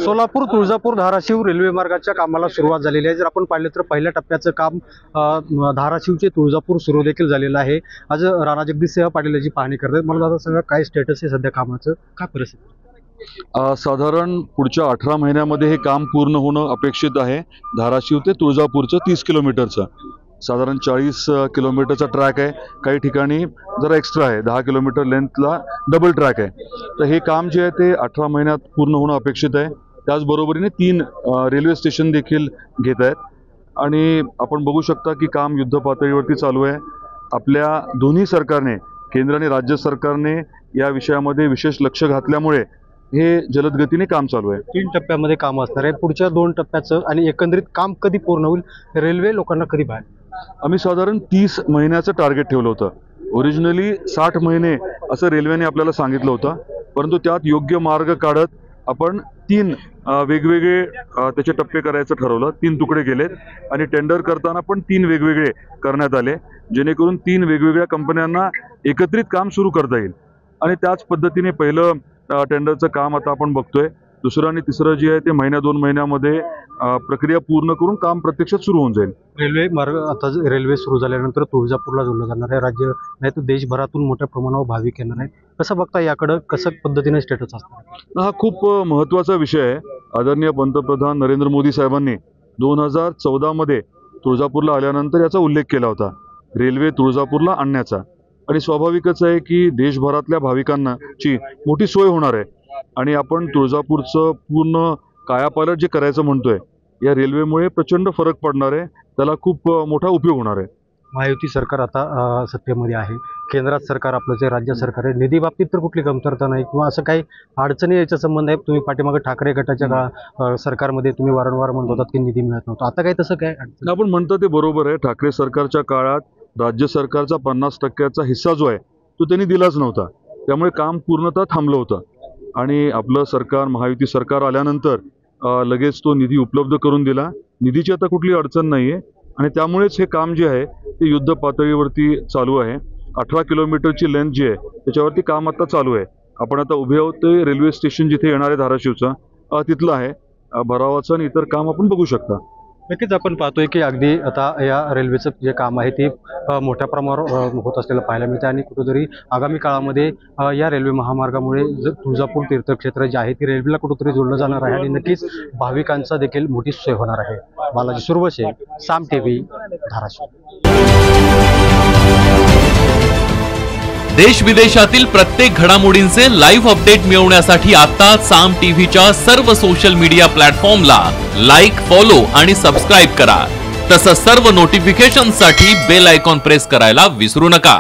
Solapur Tuljapur Dharashiv railway मार्गाच्या कामाला सुरुवात झालेली आहे। जर आपण पाहिलं तर पहिल्या टप्प्याचं काम धाराशिव ते तुळजापूर सुरू देखील झालेलं आहे। आज राणा जगदीशसिंह पाटील याची पाहणी करतात। मला दादा सांगा काय स्टेटस आहे सध्या कामाचं, काय परिस्थिती? साधारण पुढच्या 18 महिन्यामध्ये हे काम पूर्ण होणं अपेक्षित आहे। धाराशिव ते तुळजापूरचं 30 किलोमीटरचं साधारण 40 किलोमीटरचा ट्रॅक आहे। काही ठिकाणी जरा एक्स्ट्रा आहे, 10 किलोमीटर लेंथला डबल ट्रॅक आहे। तर हे काम जे आहे ते 18 महिन्यात पूर्ण होणं अपेक्षित आहे। त्याचबरोबरीने 3 रेल्वे स्टेशन देखील घेत आहेत आणि आपण बघू शकता की काम युद्ध पातळीवरती चालू आहे। आपल्या दोन्ही सरकारने, केंद्र आणि राज्य सरकारने या विषयामध्ये विशेष लक्ष घातल्यामुळे हे जलद गतीने काम चालू आहे। 3 टप्प्यामध्ये काम असणार आहे। पुढच्या 2 टप्प्याचं आणि एकंदरीत काम कधी पूर्ण होईल, रेल्वे लोकांना कधी बाहेर? आम्ही साधारण 30 महिन्याचं टार्गेट ठेवलं होतं। ओरिजिनली 60 महिने असं रेल्वेने आपल्याला सांगितलं होतं, परंतु त्यात योग्य मार्ग काढत आपण 3 वेगवेगळे त्याचे टप्पे करायचं ठरवलं। 3 तुकडे गेलेत आणि टेंडर करताना पण 3 वेगवेगळे करण्यात आले, जेणेकरून 3 वेगवेगळ्या कंपन्यांना एकत्रित काम सुरू करता येईल। आणि त्याच पद्धतीने पहिलं टेंडरचं काम आता आपण बघतोय। दुसरं आणि तिसरं जे आहे ते महिन्या 2 महिन्यामध्ये प्रक्रिया पूर्ण करून काम प्रत्यक्षात सुरू होऊन जाईल। रेल्वे मार्ग आता रेल्वे सुरू झाल्यानंतर तुळजापूरला जोडलं जाणार आहे। राज्य नाही तर देशभरातून मोठ्या प्रमाणावर भाविक येणार आहे। कसं बघता याकडं, कसं पद्धतीने स्टेटस असणार? हा खूप महत्त्वाचा विषय आहे। आदरणीय पंतप्रधान नरेंद्र मोदी साहेबांनी 2014 मध्ये तुळजापूरला आल्यानंतर याचा उल्लेख केला होता, रेल्वे तुळजापूरला आणण्याचा। आणि स्वाभाविकच आहे की देशभरातल्या भाविकांना ची मोठी सोय होणार आहे आणि आपण तुळजापूरचं पूर्ण कायापालट जे करायचं म्हणतोय, या रेल्वेमुळे प्रचंड फरक पडणार आहे, त्याला खूप मोठा उपयोग होणार आहे। महायुती सरकार आता सत्तेमध्ये आहे, केंद्रात सरकार आपलं जे राज्य सरकार आहे, निधी बाबतीत तर कुठली कमतरता नाही किंवा असं काही अडचणी याचा संबंध आहे? तुम्ही पाठीमागे ठाकरे गटाच्या सरकारमध्ये तुम्ही वारंवार म्हणत होतात की निधी मिळत नव्हता, आता काय तसं काय? आपण म्हणतो ते बरोबर आहे। ठाकरे सरकारच्या काळात राज्य सरकारचा 50% हिस्सा जो आहे तो त्यांनी दिलाच नव्हता, त्यामुळे काम पूर्णतः थांबलं होतं। आणि आपलं सरकार, महायुती सरकार आल्यानंतर लगेच तो निधी उपलब्ध करून दिला। निधीची आता कुठली अडचण नाही आहे आणि त्यामुळेच हे काम जे आहे ते युद्ध पातळीवरती चालू आहे। 18 किलोमीटरची लेंथ जी आहे त्याच्यावरती काम आता चालू आहे। आपण आता उभे आहोत ते रेल्वे स्टेशन जिथे येणार आहे धाराशिवचं, तिथलं आहे। भरावाचं आणि इतर काम आपण बघू शकता। नक्कीच आपण पाहतोय की अगदी आता या रेल्वेचं जे काम आहे ते मोठ्या प्रमाणावर होत असलेलं पाहायला मिळतं आणि कुठेतरी आगामी काळामध्ये या रेल्वे महामार्गामुळे तुळजापूर तीर्थक्षेत्र जे आहे ती रेल्वेला कुठेतरी जोडलं जाणार आहे आणि नक्कीच भाविकांचा देखील मोठी सोय होणार आहे। बालाजी सुरवशे, साम टीव्ही, धाराशिव। देश विदेशातील प्रत्येक घडामोडींचे लाईव्ह अपडेट मिळवण्यासाठी आता साम टीव्हीच्या सर्व सोशल मीडिया प्लॅटफॉर्मला लाईक, फॉलो आणि सबस्क्राईब करा। तसंच सर्व नोटिफिकेशनसाठी बेल आयकॉन प्रेस करायला विसरू नका।